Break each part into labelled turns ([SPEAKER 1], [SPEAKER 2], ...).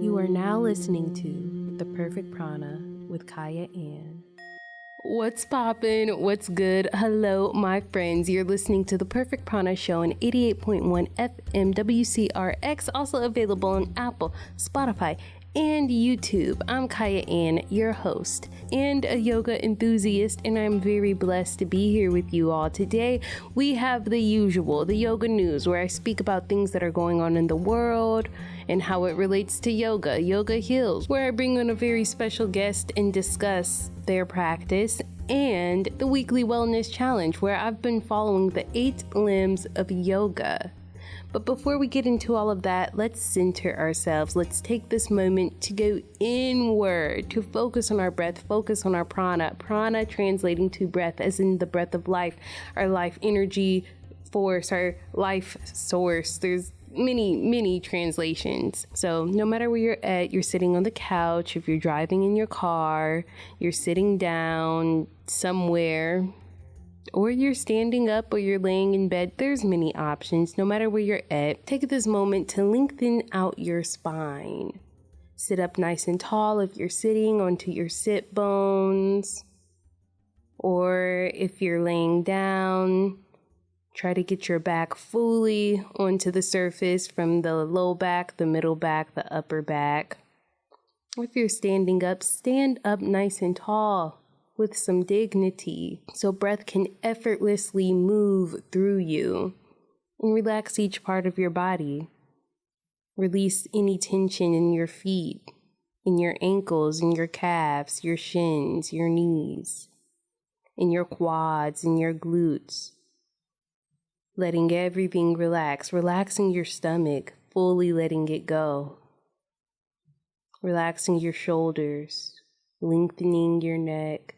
[SPEAKER 1] You are now listening to The Perfect Prana with Kyah Ann. What's poppin'? What's good? Hello, my friends. You're listening to The Perfect Prana Show on 88.1 FM WCRX, also available on Apple, Spotify, and YouTube. I'm Kyah Ann, your host and a yoga enthusiast, and I'm very blessed to be here with you all. Today, we have the usual, the yoga news, where I speak about things that are going on in the world and how it relates to yoga, Yoga Heals, where I bring on a very special guest and discuss their practice, and the weekly wellness challenge, where I've been following the 8 limbs of yoga. But before we get into all of that, let's center ourselves. Let's take this moment to go inward, to focus on our breath, focus on our prana. Prana translating to breath, as in the breath of life, our life energy force, our life source. There's many translations. So no matter where you're at, you're sitting on the couch, if you're driving in your car, you're sitting down somewhere, or you're standing up, or you're laying in bed, there's many options. No matter where you're at, take this moment to lengthen out your spine. Sit up nice and tall if you're sitting onto your sit bones, or if you're laying down, try to get your back fully onto the surface from the low back, the middle back, the upper back. Or if you're standing up, stand up nice and tall with some dignity, so breath can effortlessly move through you, and relax each part of your body. Release any tension in your feet, in your ankles, in your calves, your shins, your knees, in your quads, in your glutes. Letting everything relax, relaxing your stomach, fully letting it go. Relaxing your shoulders, lengthening your neck.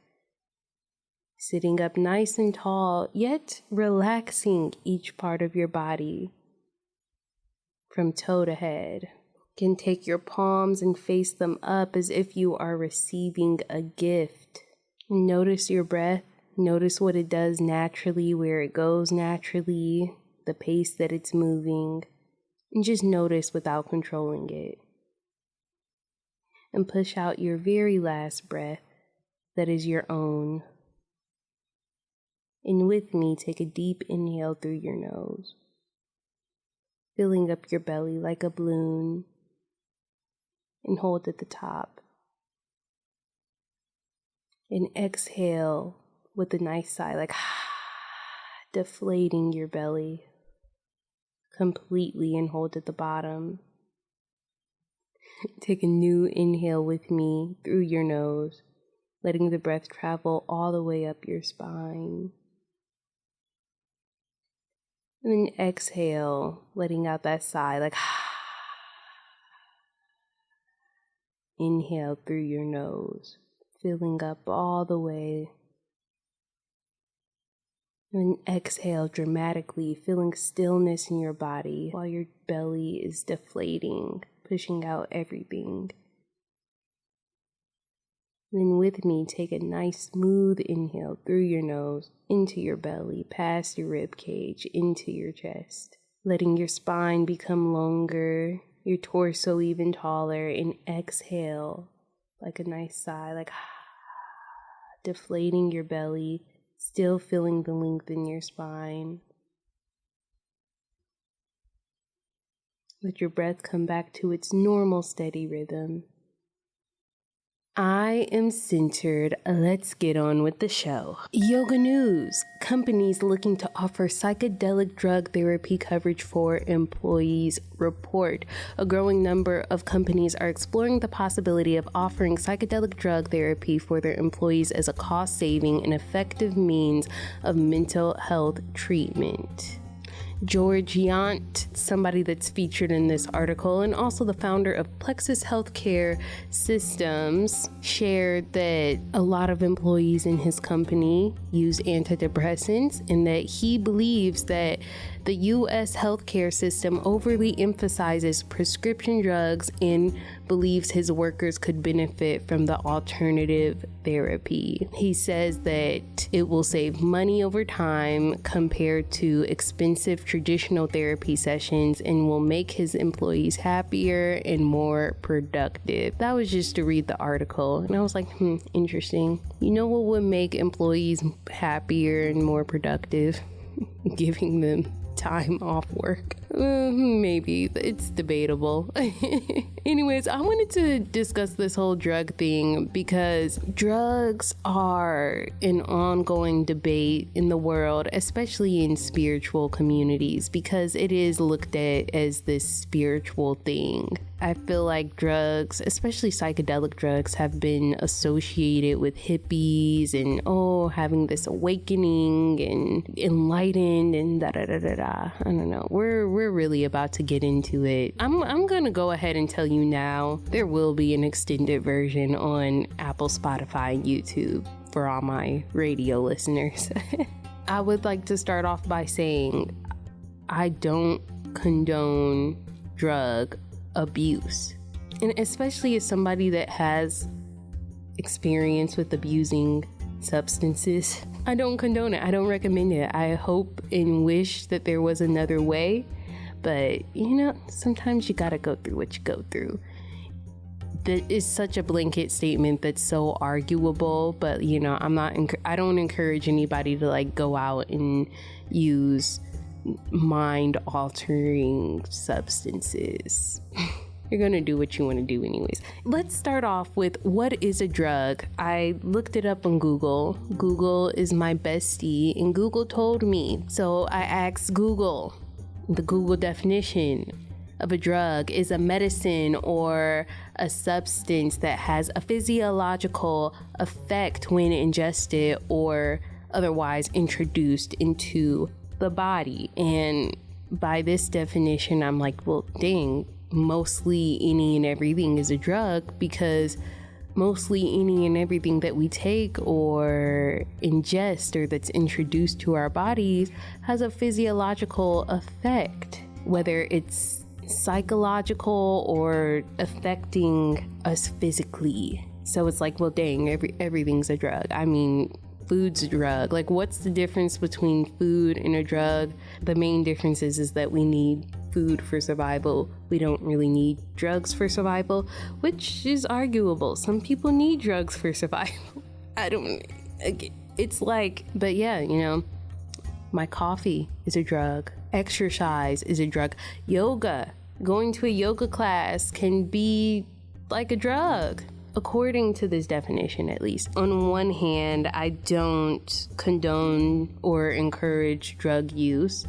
[SPEAKER 1] Sitting up nice and tall, yet relaxing each part of your body from toe to head. You can take your palms and face them up as if you are receiving a gift. Notice your breath. Notice what it does naturally, where it goes naturally, the pace that it's moving. And just notice without controlling it. And push out your very last breath that is your own. And with me, take a deep inhale through your nose, filling up your belly like a balloon, and hold at the top. And exhale with a nice sigh, like deflating your belly completely, and hold at the bottom. Take a new inhale with me through your nose, letting the breath travel all the way up your spine. And then exhale, letting out that sigh, like inhale through your nose, filling up all the way. And then exhale dramatically, feeling stillness in your body while your belly is deflating, pushing out everything. Then with me, take a nice smooth inhale through your nose, into your belly, past your rib cage, into your chest, letting your spine become longer, your torso even taller, and exhale like a nice sigh, like deflating your belly, still feeling the length in your spine. Let your breath come back to its normal steady rhythm. I am centered. Let's get on with the show. Yoga news. Companies looking to offer psychedelic drug therapy coverage for employees report. A growing number of companies are exploring the possibility of offering psychedelic drug therapy for their employees as a cost-saving and effective means of mental health treatment. George Yant, somebody that's featured in this article, and also the founder of Plexus Healthcare Systems, shared that a lot of employees in his company use antidepressants, and that he believes that the U.S. healthcare system overly emphasizes prescription drugs and believes his workers could benefit from the alternative therapy. He says that it will save money over time compared to expensive traditional therapy sessions and will make his employees happier and more productive. That was just to read the article, and I was like, interesting. You know what would make employees happier and more productive? Giving them time off work. Maybe. It's debatable. Anyways, I wanted to discuss this whole drug thing because drugs are an ongoing debate in the world, especially in spiritual communities, because it is looked at as this spiritual thing. I feel like drugs, especially psychedelic drugs, have been associated with hippies and having this awakening and enlightened and da-da-da-da-da. I don't know. We're really about to get into it. I'm gonna go ahead and tell you now, there will be an extended version on Apple, Spotify, and YouTube for all my radio listeners. I would like to start off by saying I don't condone drug abuse, and especially as somebody that has experience with abusing substances, I don't condone it. I don't recommend it. I hope and wish that there was another way, but sometimes you gotta go through what you go through. That is such a blanket statement that's so arguable, but I don't encourage anybody to go out and use mind-altering substances. You're gonna do what you want to do anyways. Let's start off with, what is a drug? I looked it up on Google. Google is my bestie, and Google told me. So I asked Google. The Google definition of a drug is a medicine or a substance that has a physiological effect when ingested or otherwise introduced into the body. And by this definition, I'm like, well, dang, mostly any and everything is a drug, because mostly any and everything that we take or ingest or that's introduced to our bodies has a physiological effect, whether it's psychological or affecting us physically. So it's like, well, dang, everything's a drug. I mean, food's a drug. What's the difference between food and a drug? The main difference is that we need food for survival. We don't really need drugs for survival, which is arguable. Some people need drugs for survival. But yeah, my coffee is a drug. Exercise is a drug. Yoga, going to a yoga class can be like a drug, according to this definition, at least. On one hand, I don't condone or encourage drug use.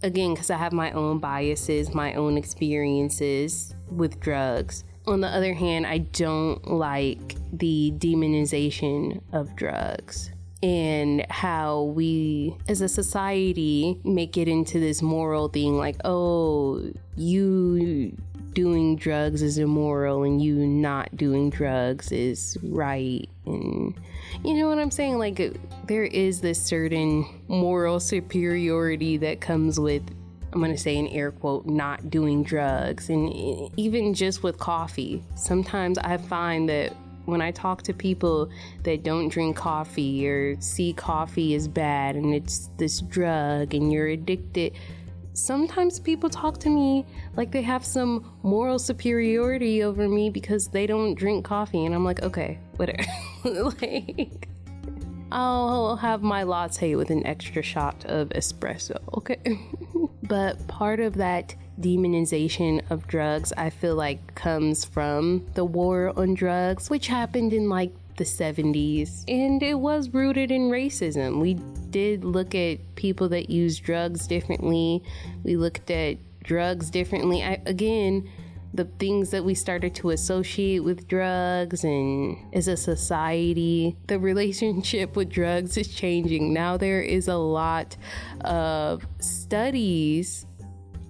[SPEAKER 1] Again, because I have my own biases, my own experiences with drugs. On the other hand, I don't like the demonization of drugs and how we as a society make it into this moral thing, like, oh, you doing drugs is immoral and you not doing drugs is right. And you know what I'm saying? There is this certain moral superiority that comes with, I'm going to say in air quote, not doing drugs. And even just with coffee, sometimes I find that when I talk to people that don't drink coffee or see coffee as bad and it's this drug and you're addicted, sometimes people talk to me like they have some moral superiority over me because they don't drink coffee. And I'm like, okay, whatever. I'll have my latte with an extra shot of espresso, okay? But part of that demonization of drugs, I feel like, comes from the war on drugs, which happened in the 70s, and it was rooted in racism. We did look at people that use drugs differently. We looked at drugs differently. The things that we started to associate with drugs, and as a society, the relationship with drugs is changing. Now there is a lot of studies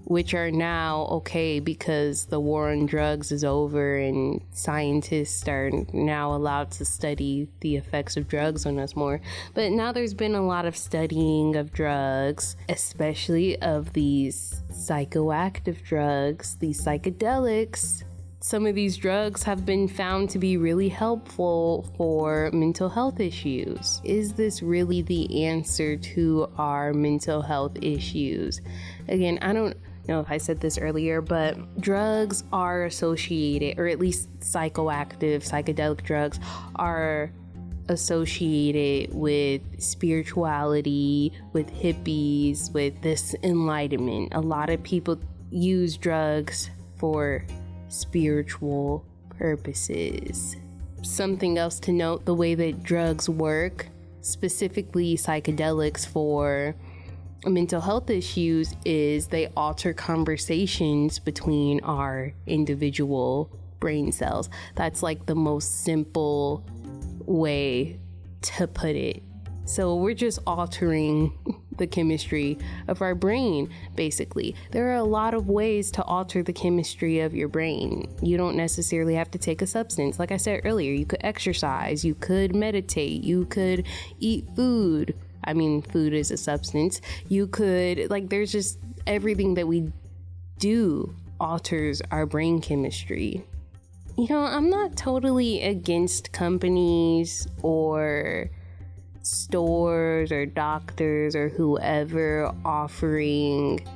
[SPEAKER 1] which are now okay because the war on drugs is over and scientists are now allowed to study the effects of drugs on us more. But now there's been a lot of studying of drugs, especially of these psychoactive drugs, these psychedelics. Some of these drugs have been found to be really helpful for mental health issues. Is this really the answer to our mental health issues? Again, I don't know if I said this earlier, but drugs are associated, or at least psychedelic drugs are associated with spirituality, with hippies, with this enlightenment. A lot of people use drugs for spiritual purposes. Something else to note, the way that drugs work, specifically psychedelics for mental health issues, is they alter conversations between our individual brain cells. That's like the most simple way to put it. So we're just altering the chemistry of our brain, basically. There are a lot of ways to alter the chemistry of your brain. You don't necessarily have to take a substance. Like I said earlier, you could exercise, you could meditate, you could eat food. I mean, food is a substance. You could, like, there's just everything that we do alters our brain chemistry. You know, I'm not totally against companies or stores or doctors or whoever offering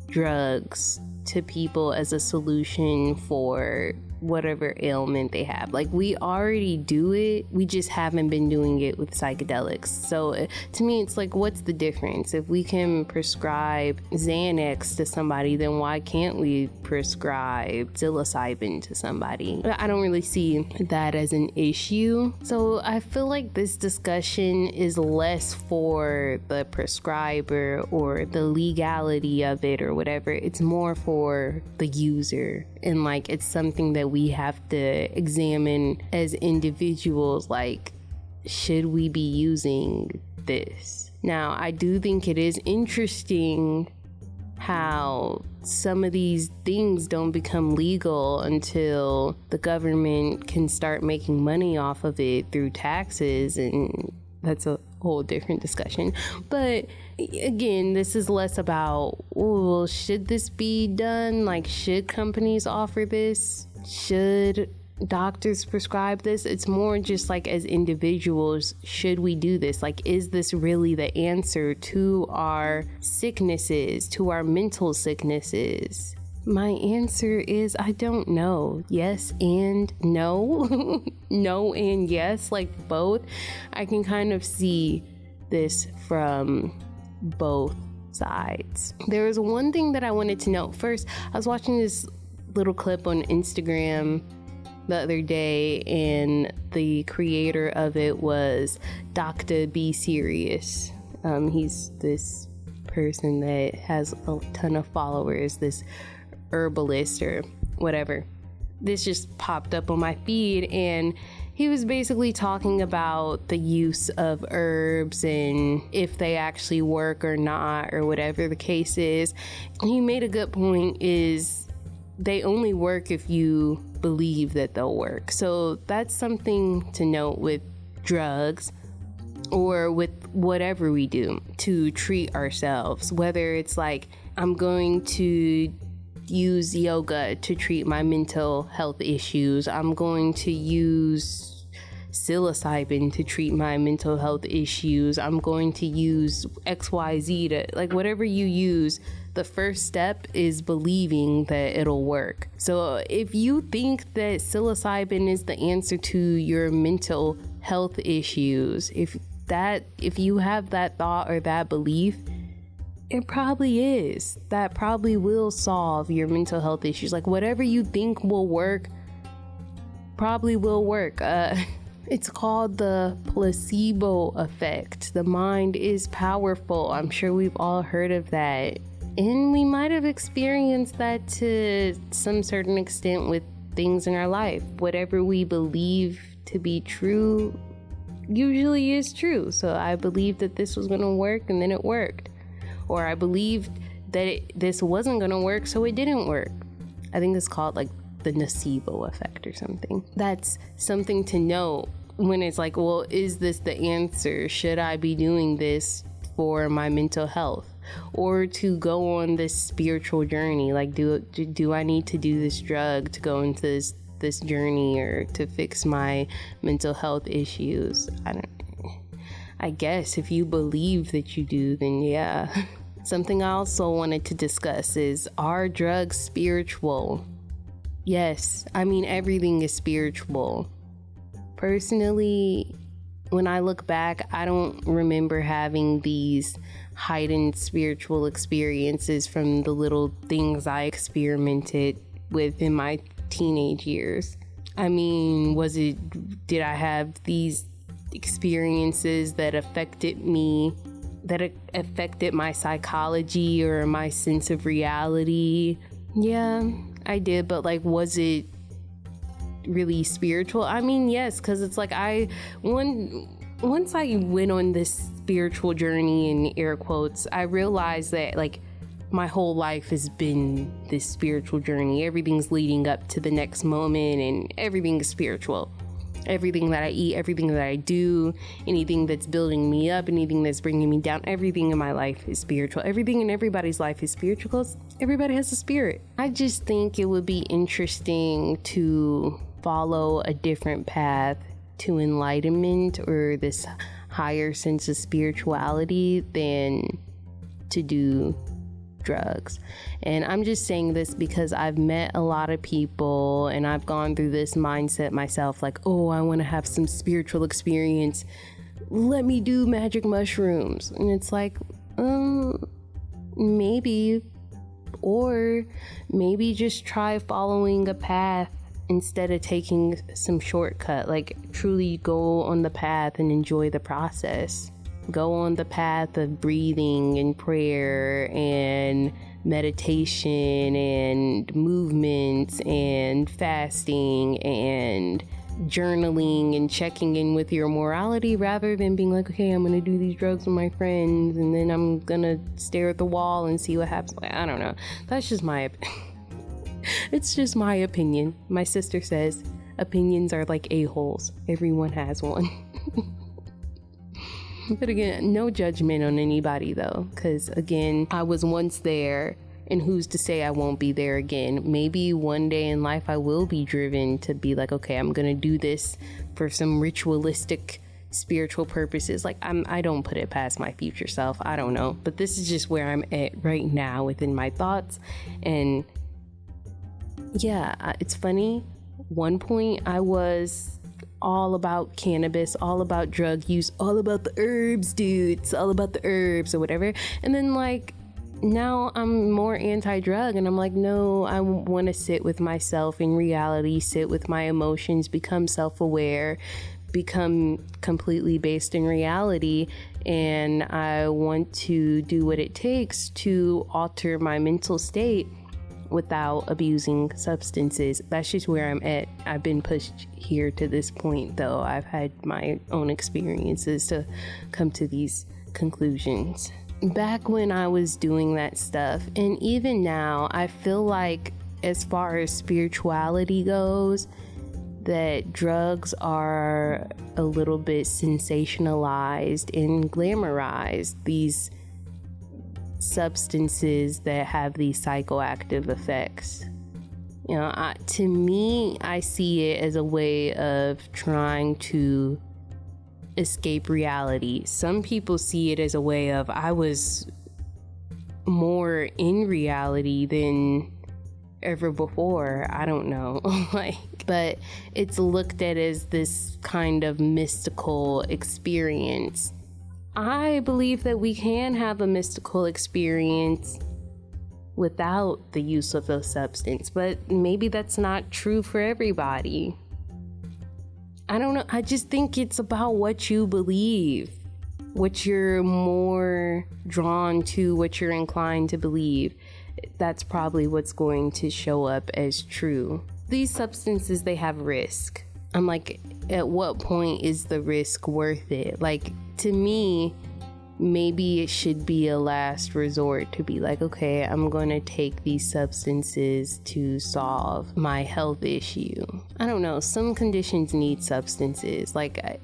[SPEAKER 1] drugs to people as a solution for whatever ailment they have. Like, we already do it, we just haven't been doing it with psychedelics. So to me, it's like, what's the difference? If we can prescribe Xanax to somebody, then why can't we prescribe Psilocybin to somebody? I don't really see that as an issue. So I feel like this discussion is less for the prescriber or the legality of it or whatever. It's more for the user, and like, it's something that we have to examine as individuals. Like, should we be using this? Now, I do think it is interesting how some of these things don't become legal until the government can start making money off of it through taxes, and that's a whole different discussion. But again, this is less about, well, should this be done? Like, should companies offer this? Should doctors prescribe this? It's more just like, as individuals, should we do this? Like, is this really the answer to our sicknesses, to our mental sicknesses? My answer is, I don't know. Yes and no. No and yes, like both. I can kind of see this from both sides. There was one thing that I wanted to note. First, I was watching this little clip on Instagram the other day, and the creator of it was Dr. Be Serious. He's this person that has a ton of followers, this herbalist or whatever. This just popped up on my feed, and he was basically talking about the use of herbs and if they actually work or not, or whatever the case is. He made a good point, is they only work if you believe that they'll work. So that's something to note with drugs, or with whatever we do to treat ourselves. Whether it's like, I'm going to use yoga to treat my mental health issues, I'm going to use psilocybin to treat my mental health issues, I'm going to use XYZ to, like, whatever you use, the first step is believing that it'll work. So if you think that psilocybin is the answer to your mental health issues, if you have that thought or that belief, it probably is. That probably will solve your mental health issues. Like, whatever you think will work probably will work. It's called the placebo effect. The mind is powerful. I'm sure we've all heard of that. And we might have experienced that to some certain extent with things in our life. Whatever we believe to be true usually is true. So I believed that this was going to work, and then it worked. Or I believed this wasn't gonna work, so it didn't work. I think it's called like the nocebo effect or something. That's something to know when it's like, well, is this the answer? Should I be doing this for my mental health? Or to go on this spiritual journey? Like, do I need to do this drug to go into this journey, or to fix my mental health issues? I guess if you believe that you do, then yeah. Something I also wanted to discuss is, are drugs spiritual? Yes, I mean, everything is spiritual. Personally, when I look back, I don't remember having these heightened spiritual experiences from the little things I experimented with in my teenage years. I mean, did I have these experiences that affected me, that affected my psychology or my sense of reality? Yeah, I did, but like, was it really spiritual? I mean, yes, because it's like once I went on this spiritual journey, in air quotes, I realized that like my whole life has been this spiritual journey. Everything's leading up to the next moment, and everything is spiritual. Everything that I eat, everything that I do, anything that's building me up, anything that's bringing me down, everything in my life is spiritual. Everything in everybody's life is spiritual because everybody has a spirit. I just think it would be interesting to follow a different path to enlightenment or this higher sense of spirituality than to do drugs. And I'm just saying this because I've met a lot of people and I've gone through this mindset myself, like, oh, I want to have some spiritual experience, let me do magic mushrooms. And it's like, maybe, or maybe just try following a path instead of taking some shortcut. Like, truly go on the path and enjoy the process. Go on the path of breathing and prayer and meditation and movements and fasting and journaling and checking in with your morality, rather than being like, okay, I'm gonna do these drugs with my friends and then I'm gonna stare at the wall and see what happens. Like, I don't know. That's just my it's just my opinion. My sister says opinions are like a-holes. Everyone has one. But again, no judgment on anybody though, because again, I was once there, and who's to say I won't be there again? Maybe one day in life I will be driven to be like, okay, I'm gonna do this for some ritualistic spiritual purposes. Like, I don't put it past my future self. I don't know, but this is just where I'm at right now within my thoughts. And yeah, it's funny. One point I was all about cannabis, all about drug use, all about the herbs, dude. It's all about the herbs or whatever. And then like now I'm more anti-drug, and I'm like, no, I want to sit with myself in reality, sit with my emotions, become self-aware, become completely based in reality. And I want to do what it takes to alter my mental state without abusing substances. That's just where I'm at. I've been pushed here to this point though. I've had my own experiences to come to these conclusions. Back when I was doing that stuff, and even now, I feel like as far as spirituality goes, that drugs are a little bit sensationalized and glamorized. These substances that have these psychoactive effects. You know, to me, I see it as a way of trying to escape reality. Some people see it as a way of, I was more in reality than ever before. I don't know. But it's looked at as this kind of mystical experience. I believe that we can have a mystical experience without the use of a substance, but maybe that's not true for everybody. I don't know. I just think it's about what you believe, what you're more drawn to, what you're inclined to believe. That's probably what's going to show up as true. These substances, they have risk. I'm like, at what point is the risk worth it? Like, to me, maybe it should be a last resort to be like, okay, I'm going to take these substances to solve my health issue. I don't know. Some conditions need substances. Like,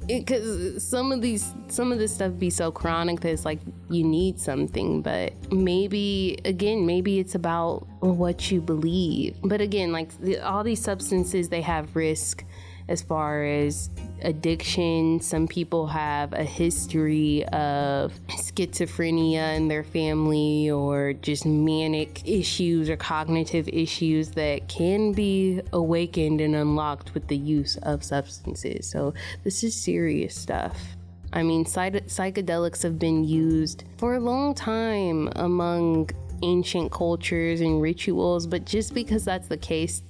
[SPEAKER 1] because some of this stuff be so chronic that it's like you need something. But maybe it's about what you believe. But again, like all these substances, they have risk as far as addiction. Some people have a history of schizophrenia in their family, or just manic issues or cognitive issues that can be awakened and unlocked with the use of substances. So this is serious stuff. I mean, psychedelics have been used for a long time among ancient cultures and rituals, but just because that's the case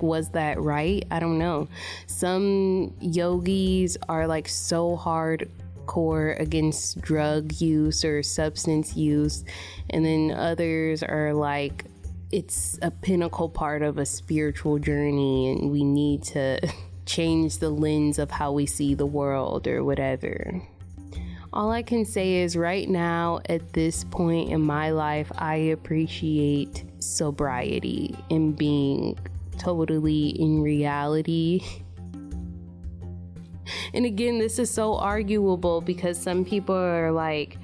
[SPEAKER 1] was that right? I don't know. Some yogis are like so hardcore against drug use or substance use, and then others are like, it's a pinnacle part of a spiritual journey and we need to change the lens of how we see the world or whatever. All I can say is right now, at this point in my life, I appreciate sobriety and being totally in reality. And again, this is so arguable because some people are like,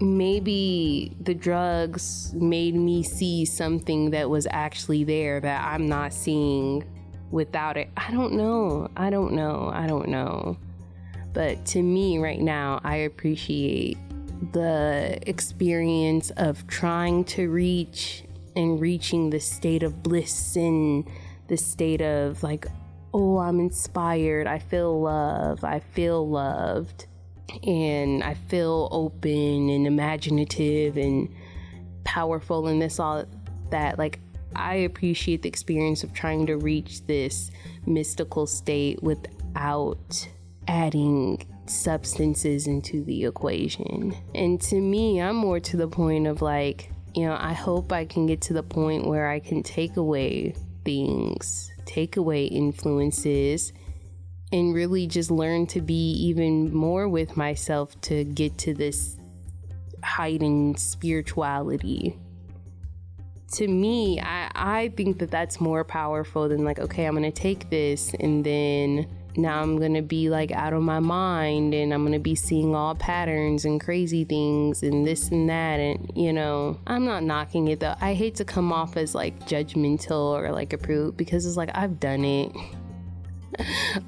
[SPEAKER 1] maybe the drugs made me see something that was actually there that I'm not seeing without it. I don't know. But to me right now, I appreciate the experience of trying to reaching the state of bliss and the state of like, oh, I'm inspired, I feel love, I feel loved, and I feel open and imaginative and powerful and this all that. Like, I appreciate the experience of trying to reach this mystical state without adding substances into the equation. And to me, I'm more to the point of like, I hope I can get to the point where I can take away things, take away influences, and really just learn to be even more with myself to get to this heightened spirituality. To me, I think that that's more powerful than like, okay, I'm going to take this and then now I'm going to be like out of my mind and I'm going to be seeing all patterns and crazy things and this and that. And, I'm not knocking it though. I hate to come off as like judgmental or like a prude because it's like, I've done it.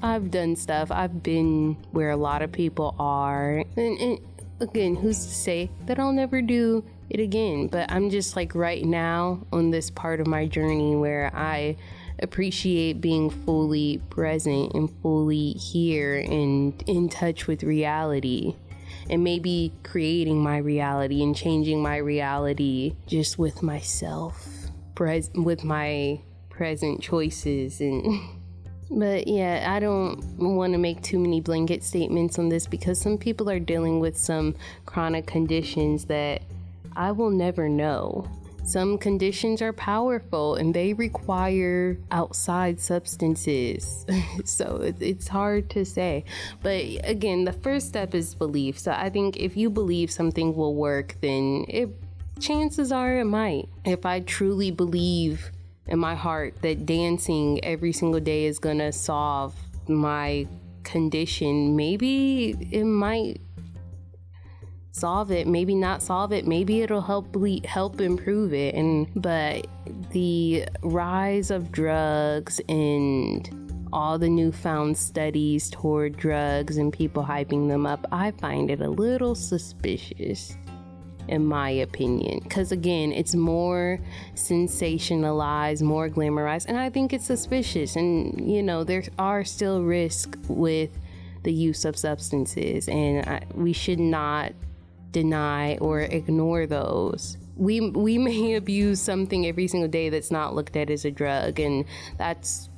[SPEAKER 1] I've done stuff. I've been where a lot of people are. And again, who's to say that I'll never do it again? But I'm just like right now on this part of my journey where I appreciate being fully present and fully here and in touch with reality, and maybe creating my reality and changing my reality just with myself, with my present choices. But yeah, I don't want to make too many blanket statements on this because some people are dealing with some chronic conditions that I will never know. Some conditions are powerful and they require outside substances. So it's hard to say. But again, the first step is belief. So I think if you believe something will work, then chances are it might. If I truly believe in my heart that dancing every single day is gonna solve my condition, maybe it might solve it, maybe not solve it, maybe it'll help improve it. But the rise of drugs and all the newfound studies toward drugs and people hyping them up, I find it a little suspicious, in my opinion, because again, it's more sensationalized, more glamorized, and I think it's suspicious. And there are still risks with the use of substances, and we should not deny or ignore those. We may abuse something every single day that's not looked at as a drug, and that's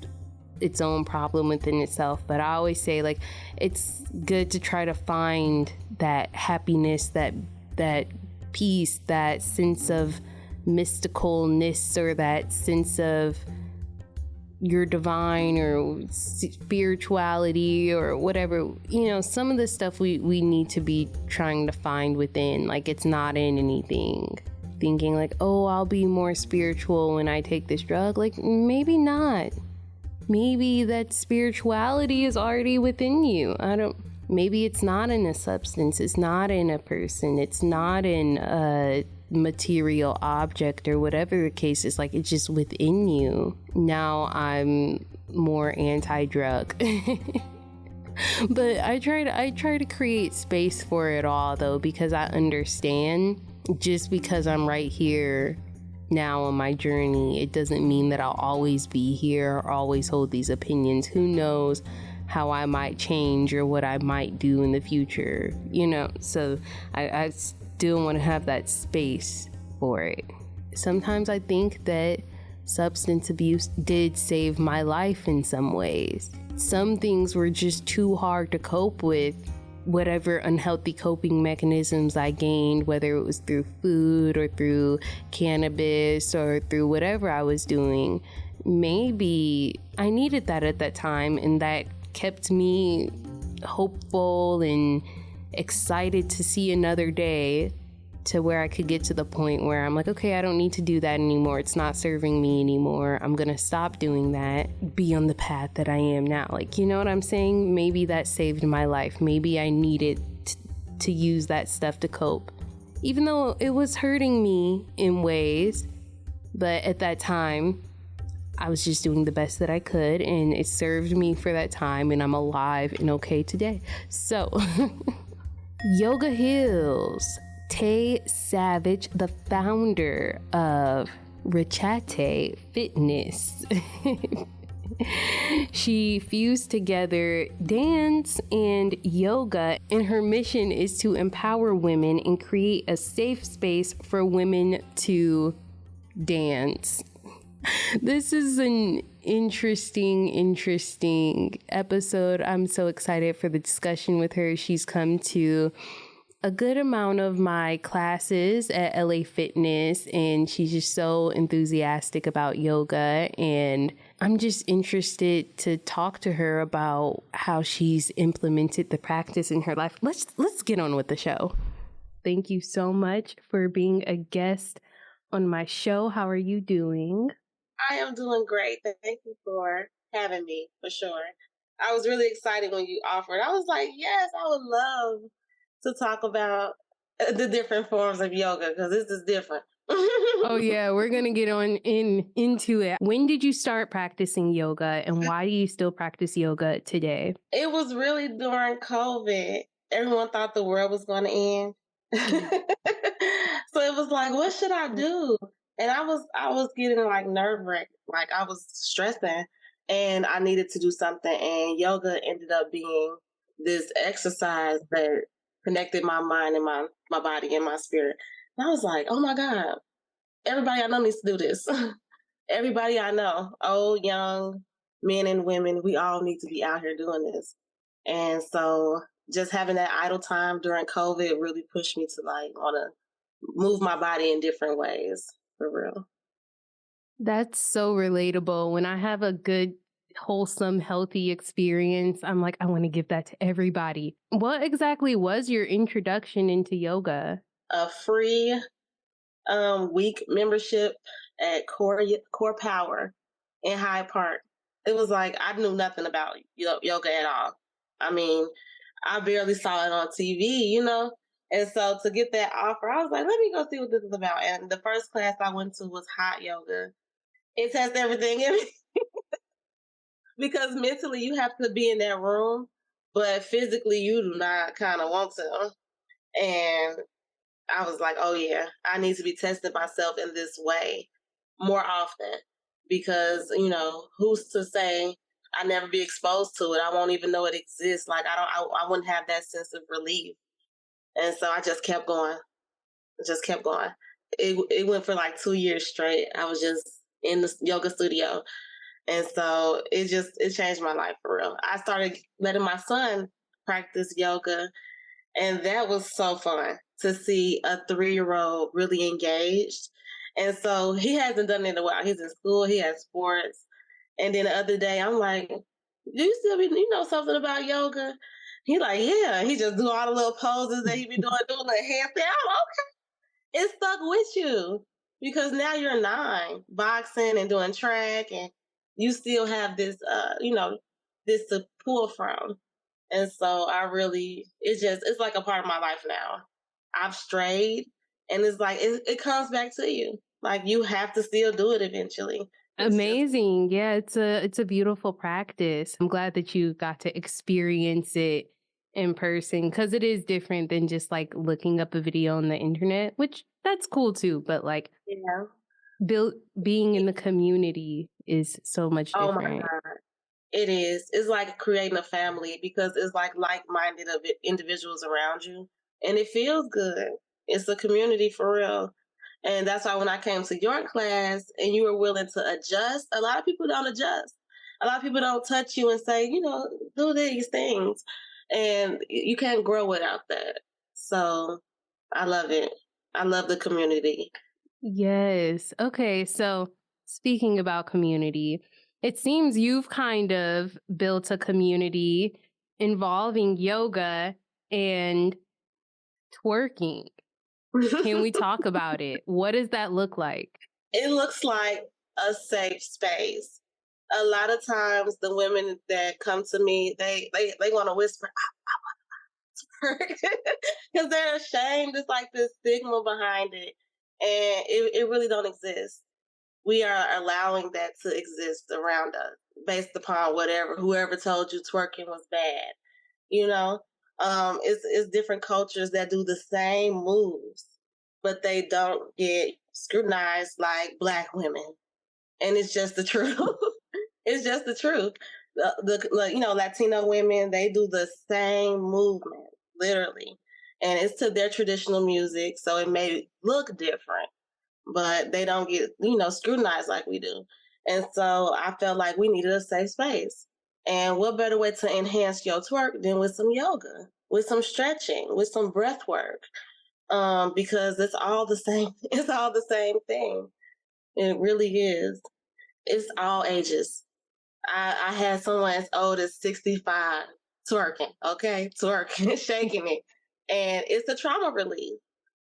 [SPEAKER 1] its own problem within itself. But I always say, like, it's good to try to find that happiness, that peace, that sense of mysticalness, or that sense of your divine or spirituality or whatever, some of the stuff we need to be trying to find within. Like, it's not in anything. Thinking like, oh, I'll be more spiritual when I take this drug. Like, maybe not. Maybe that spirituality is already within you. Maybe it's not in a substance. It's not in a person. It's not in a material object or whatever the case is. Like, it's just within you. Now I'm more anti-drug. But I try to create space for it all, though, because I understand just because I'm right here now on my journey, it doesn't mean that I'll always be here or always hold these opinions. Who knows how I might change or what I might do in the future, so I still want to have that space for it. Sometimes I think that substance abuse did save my life in some ways. Some things were just too hard to cope with. Whatever unhealthy coping mechanisms I gained, whether it was through food or through cannabis or through whatever I was doing, maybe I needed that at that time, and that kept me hopeful and excited to see another day, to where I could get to the point where I'm like, okay, I don't need to do that anymore. It's not serving me anymore. I'm gonna stop doing that, be on the path that I am now. Like, you know what I'm saying? Maybe that saved my life. Maybe I needed to use that stuff to cope, even though it was hurting me in ways. But at that time, I was just doing the best that I could, and it served me for that time, and I'm alive and okay today. So, yoga heals. Tay Savage, the founder of Rachete Fitness. She fused together dance and yoga, and her mission is to empower women and create a safe space for women to dance. This is an interesting episode. I'm so excited for the discussion with her. She's come to a good amount of my classes at LA Fitness, and she's just so enthusiastic about yoga, and I'm just interested to talk to her about how she's implemented the practice in her life. Let's get on with the show. Thank you so much for being a guest on my show. How are you doing?
[SPEAKER 2] I am doing great. Thank you for having me, for sure. I was really excited when you offered. I was like, yes, I would love to talk about the different forms of yoga, because this is different.
[SPEAKER 1] Oh yeah, we're gonna get into it. When did you start practicing yoga, and why do you still practice yoga today?
[SPEAKER 2] It was really during COVID. Everyone thought the world was going to end. So it was like, what should I do? And I was getting like nerve wracked, like I was stressing, and I needed to do something. And yoga ended up being this exercise that connected my mind and my body and my spirit. And I was like, oh my God, everybody I know needs to do this. Everybody I know, old, young, men and women, we all need to be out here doing this. And so just having that idle time during COVID really pushed me to like want to move my body in different ways, for real.
[SPEAKER 1] That's so relatable. When I have a good, wholesome, healthy experience, I'm like, I want to give that to everybody. What exactly was your introduction into yoga?
[SPEAKER 2] A free week membership at Core Power in Hyde Park. It was like I knew nothing about yoga at all. I mean, I barely saw it on TV. And so to get that offer, I was like, let me go see what this is about. And the first class I went to was hot yoga. It tests everything in me because mentally you have to be in that room, but physically you do not kind of want to. And I was like, oh yeah, I need to be testing myself in this way more often, because, who's to say I never be exposed to it? I won't even know it exists. Like I wouldn't have that sense of relief. And so I just kept going. It went for like 2 years straight. I was just in the yoga studio. And so it changed my life for real. I started letting my son practice yoga, and that was so fun to see a 3-year-old really engaged. And so he hasn't done it in a while. He's in school, he has sports. And then the other day, I'm like, "Do you still be you know something about yoga?" He like, "Yeah." He just do all the little poses that he be doing the handstand. I'm it stuck with you because now you're 9, boxing and doing track, and you still have this, this to pull from. And so I really, it's like a part of my life now. I've strayed, and it's like it comes back to you. Like you have to still do it eventually. It's just
[SPEAKER 1] Amazing. Yeah, it's a beautiful practice. I'm glad that you got to experience it in person because it is different than just like looking up a video on the internet, which that's cool too, but like
[SPEAKER 2] yeah.
[SPEAKER 1] build being in the community is so much
[SPEAKER 2] Oh my
[SPEAKER 1] different.
[SPEAKER 2] god. It is. It's like creating a family because it's like-minded of individuals around you, and it feels good. It's a community for real, and that's why when I came to your class and you were willing to adjust, a lot of people don't adjust. A lot of people don't touch you and say, do these things, and you can't grow without that. So I love it. I love the community.
[SPEAKER 1] Yes. Okay. So speaking about community, it seems you've kind of built a community involving yoga and twerking. Can we talk about it? What does that look like?
[SPEAKER 2] It looks like a safe space. A lot of times, the women that come to me, they want to whisper because they're ashamed. It's like this stigma behind it, and it really don't exist. We are allowing that to exist around us based upon whoever told you twerking was bad. You know, it's different cultures that do the same moves, but they don't get scrutinized like Black women, and it's just the truth. It's just the truth. Latino women, they do the same movement, literally, and it's to their traditional music, so it may look different, but they don't get scrutinized like we do. And so I felt like we needed a safe space. And what better way to enhance your twerk than with some yoga, with some stretching, with some breath work? Because it's all the same. It's all the same thing. It really is. It's all ages. I had someone as old as 65 twerking, okay? Twerking, shaking it. And it's a trauma relief.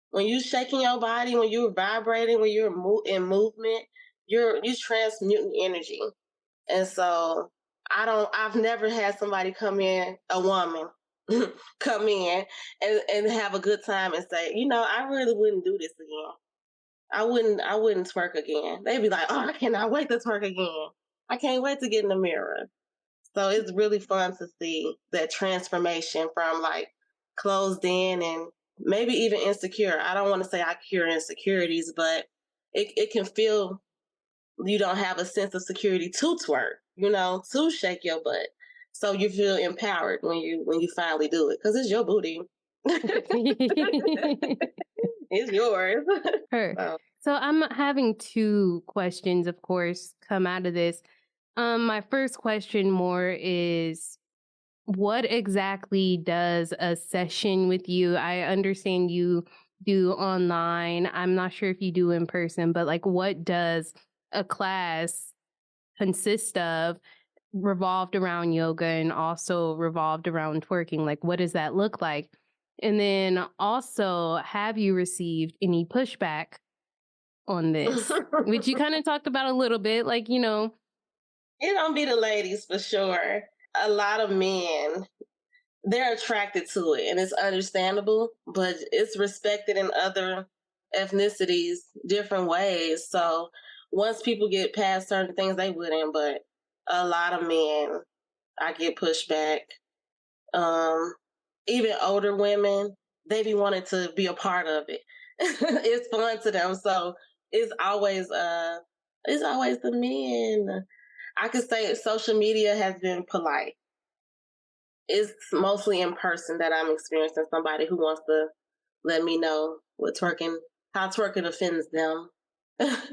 [SPEAKER 2] When you shaking your body, when you're vibrating, when you're in movement, you transmuting energy. And so I've never had somebody come in, a woman, come in and have a good time and say, I really wouldn't do this again. I wouldn't twerk again. They'd be like, oh, I cannot wait to twerk again. I can't wait to get in the mirror. So it's really fun to see that transformation from like closed in and maybe even insecure. I don't want to say I cure insecurities, but it can feel you don't have a sense of security to twerk, to shake your butt. So you feel empowered when you finally do it because it's your booty. It's yours.
[SPEAKER 1] Her.
[SPEAKER 2] So,
[SPEAKER 1] So I'm having two questions, of course, come out of this. My first question more is what exactly does a session with you? I understand you do online. I'm not sure if you do in person, but like what does a class consist of revolved around yoga and also revolved around twerking? Like what does that look like? And then also, have you received any pushback on this? Which you kind of talked about a little bit, like,
[SPEAKER 2] it don't be the ladies for sure. A lot of men, they're attracted to it and it's understandable, but it's respected in other ethnicities different ways. So once people get past certain things, they wouldn't, but a lot of men, I get pushback. Um, Even older women, they be wanting to be a part of it. It's fun to them. So it's always it's always the men. I could say social media has been polite. It's mostly in person that I'm experiencing somebody who wants to let me know how twerking offends them.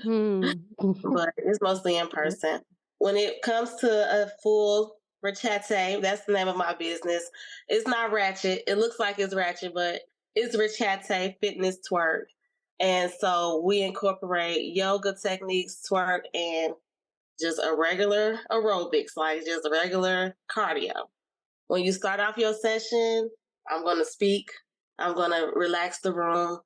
[SPEAKER 1] hmm.
[SPEAKER 2] But it's mostly in person. When it comes to a full Rachete, that's the name of my business. It's not ratchet. It looks like it's ratchet, but it's Rachete Fitness Twerk. And so we incorporate yoga techniques, twerk, and just a regular aerobics, like just a regular cardio. When you start off your session, I'm going to speak. I'm going to relax the room,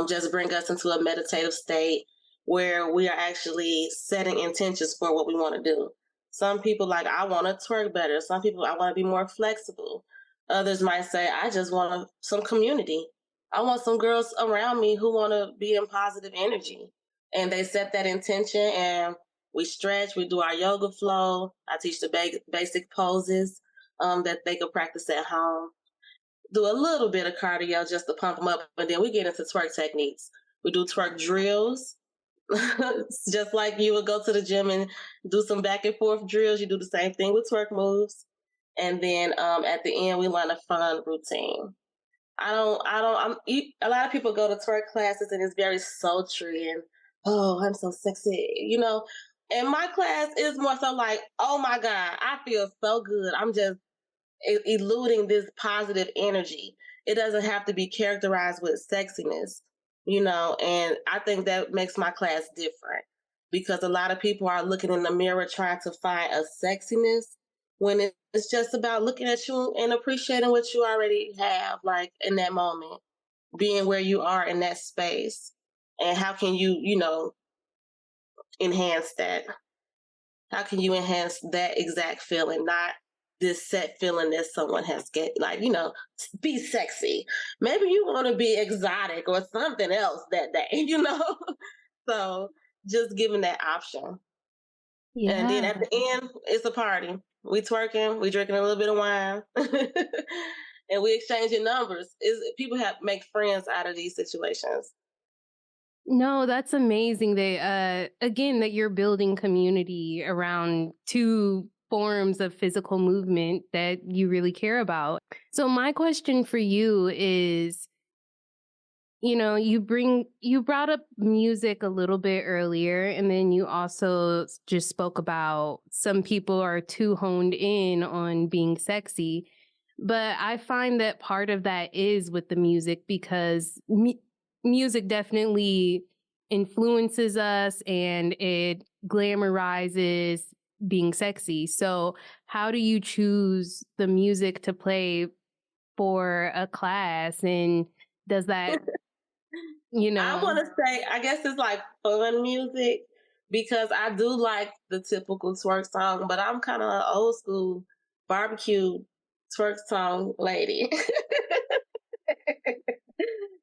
[SPEAKER 2] just bring us into a meditative state where we are actually setting intentions for what we want to do. Some people like, I want to twerk better. Some people, I want to be more flexible. Others might say, I just want some community. I want some girls around me who want to be in positive energy. And they set that intention, and we stretch, we do our yoga flow. I teach the basic poses that they could practice at home. Do a little bit of cardio just to pump them up, and then we get into twerk techniques. We do twerk drills, just like you would go to the gym and do some back and forth drills. You do the same thing with twerk moves, and then at the end we learn a fun routine. A lot of people go to twerk classes and it's very sultry and, oh, I'm so sexy, And my class is more so like, oh my God, I feel so good. I'm just eluding this positive energy. It doesn't have to be characterized with sexiness, and I think that makes my class different because a lot of people are looking in the mirror trying to find a sexiness when it's just about looking at you and appreciating what you already have, like in that moment, being where you are in that space. And how can you enhance that? How can you enhance that exact feeling, not this set feeling that someone has get, like, be sexy. Maybe you want to be exotic or something else that day. So just giving that option. And then
[SPEAKER 1] Yeah.
[SPEAKER 2] at the end, it's a party. We twerking, we drinking a little bit of wine, and we exchanging numbers. People have make friends out of these situations.
[SPEAKER 1] No, that's amazing that again that you're building community around two forms of physical movement that you really care about. So my question for you is, you brought up music a little bit earlier, and then you also just spoke about some people are too honed in on being sexy. But I find that part of that is with the music because music definitely influences us and it glamorizes being sexy. So, how do you choose the music to play for a class? And does that, you
[SPEAKER 2] I
[SPEAKER 1] know,
[SPEAKER 2] want to say, I guess it's like fun music because I do like the typical twerk song, but I'm kind of an old school barbecue twerk song lady.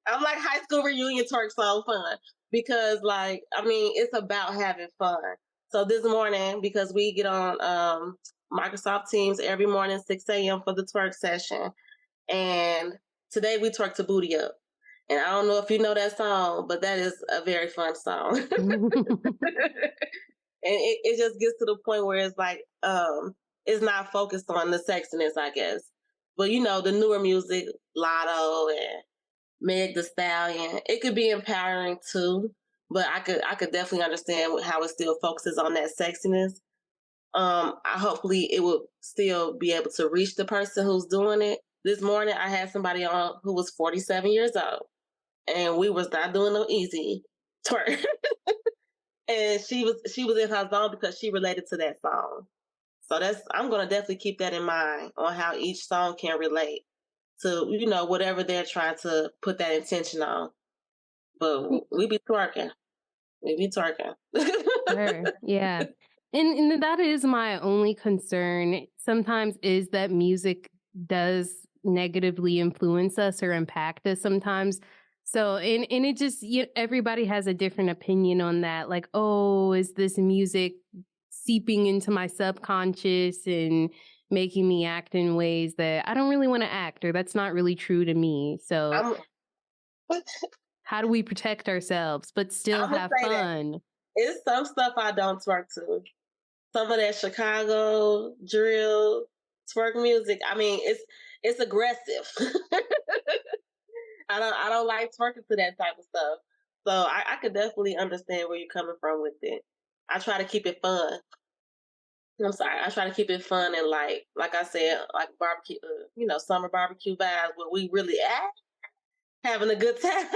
[SPEAKER 2] I'm like high school reunion twerk song fun because, like, I mean, it's about having fun. So this morning, because we get on Microsoft Teams every morning, 6 a.m. for the twerk session, and today we twerk to Booty Up. And I don't know if you know that song, but that is a very fun song. And it just gets to the point where it's like it's not focused on the sexiness, I guess. But the newer music, Lotto and Meg the Stallion, it could be empowering too. But I could definitely understand how it still focuses on that sexiness. I hopefully it will still be able to reach the person who's doing it. This morning I had somebody on who was 47 years old, and we was not doing no easy twerk. And she was in her zone because she related to that song. So I'm gonna definitely keep that in mind on how each song can relate to whatever they're trying to put that intention on. But we be twerking, we be twerking.
[SPEAKER 1] Sure. Yeah. And that is my only concern sometimes is that music does negatively influence us or impact us sometimes. So and it just everybody has a different opinion on that. Like, oh, is this music seeping into my subconscious and making me act in ways that I don't really want to act or that's not really true to me. So
[SPEAKER 2] I'm
[SPEAKER 1] how do we protect ourselves but still
[SPEAKER 2] I'm gonna
[SPEAKER 1] have
[SPEAKER 2] say that
[SPEAKER 1] fun?
[SPEAKER 2] it's some stuff I don't twerk to. Some of that Chicago drill twerk music. I mean, it's aggressive. I don't like twerking to that type of stuff. So I could definitely understand where you're coming from with it. I try to keep it fun. I'm sorry. I try to keep it fun and like I said, like barbecue, summer barbecue vibes where we really having a good time.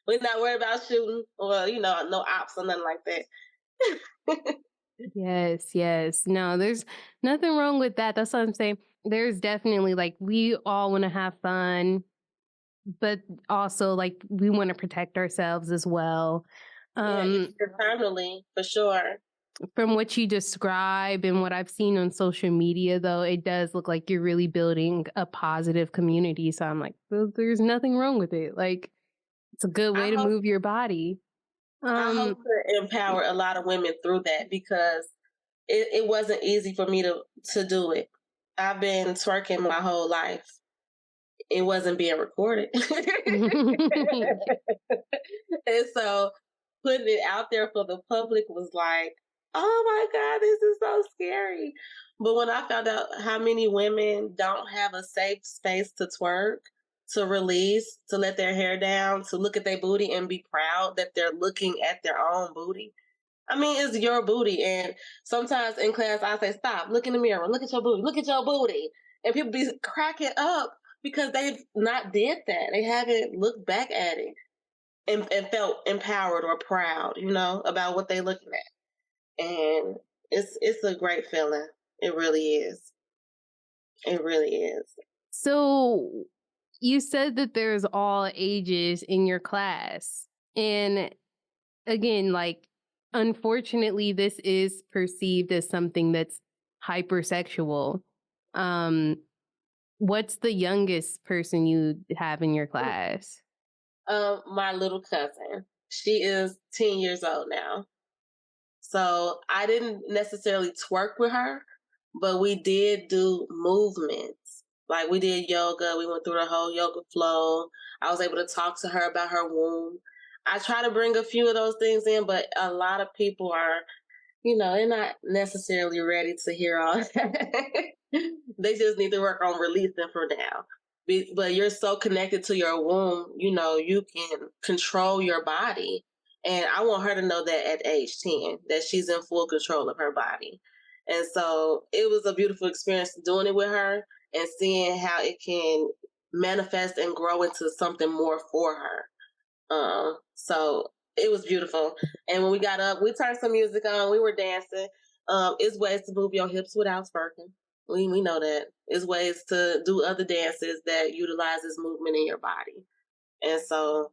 [SPEAKER 2] We're not worried about shooting or no ops or nothing like that.
[SPEAKER 1] Yes, yes. No, there's nothing wrong with that. That's what I'm saying. There's definitely like we all want to have fun, but also like we want to protect ourselves as well.
[SPEAKER 2] Yeah,
[SPEAKER 1] Um,
[SPEAKER 2] internally, for sure.
[SPEAKER 1] from what you describe and what I've seen on social media, though, it does look like you're really building a positive community. So I'm like, well, there's nothing wrong with it. Like, it's a good
[SPEAKER 2] I
[SPEAKER 1] way to
[SPEAKER 2] hope
[SPEAKER 1] move your body.
[SPEAKER 2] I
[SPEAKER 1] Um,
[SPEAKER 2] hope to empower a lot of women through that because it wasn't easy for me to do it. I've been twerking my whole life. It wasn't being recorded. And so putting it out there for the public was like, oh my God, this is so scary. But when I found out how many women don't have a safe space to twerk, to release, to let their hair down, to look at their booty and be proud that they're looking at their own booty. I mean, it's your booty. And sometimes in class, I say, stop, look in the mirror, look at your booty, look at your booty. And people be cracking up because they've not did that. They haven't looked back at it and felt empowered or proud, about what they're looking at. And it's a great feeling. It really is. It really is.
[SPEAKER 1] so you said that there's all ages in your class. And again, like, unfortunately, this is perceived as something that's hypersexual. Um, what's the youngest person you have in your class?
[SPEAKER 2] My little cousin. She is 10 years old now. So I didn't necessarily twerk with her, but we did do movements. Like we did yoga. We went through the whole yoga flow. I was able to talk to her about her womb. I try to bring a few of those things in, but a lot of people are, they're not necessarily ready to hear all that. They just need to work on releasing for now. But you're so connected to your womb, you can control your body. And I want her to know that at age 10, that she's in full control of her body. And so it was a beautiful experience doing it with her and seeing how it can manifest and grow into something more for her. So it was beautiful. And when we got up, we turned some music on. We were dancing. It's ways to move your hips without twerking. We know that. It's ways to do other dances that utilizes movement in your body. And so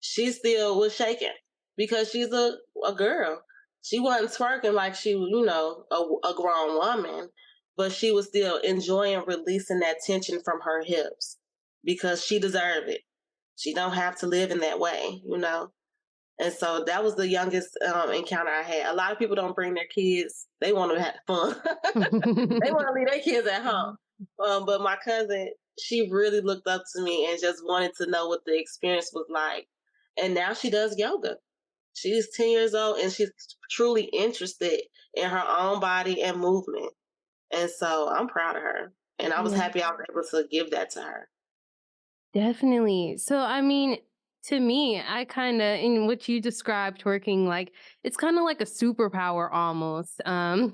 [SPEAKER 2] she still was shaking because she's a girl. She wasn't twerking like she was, a grown woman, but she was still enjoying releasing that tension from her hips because she deserved it. She don't have to live in that way. And so that was the youngest encounter I had. A lot of people don't bring their kids. They want to have fun. They want to leave their kids at home. But my cousin, she really looked up to me and just wanted to know what the experience was like. And now she does yoga. She's 10 years old and she's truly interested in her own body and movement. And so I'm proud of her. And I was
[SPEAKER 1] Yeah.
[SPEAKER 2] happy I was able to give that to her.
[SPEAKER 1] Definitely. So, I mean, to me, I kind of, in what you described twerking, like, it's kind of like a superpower almost. And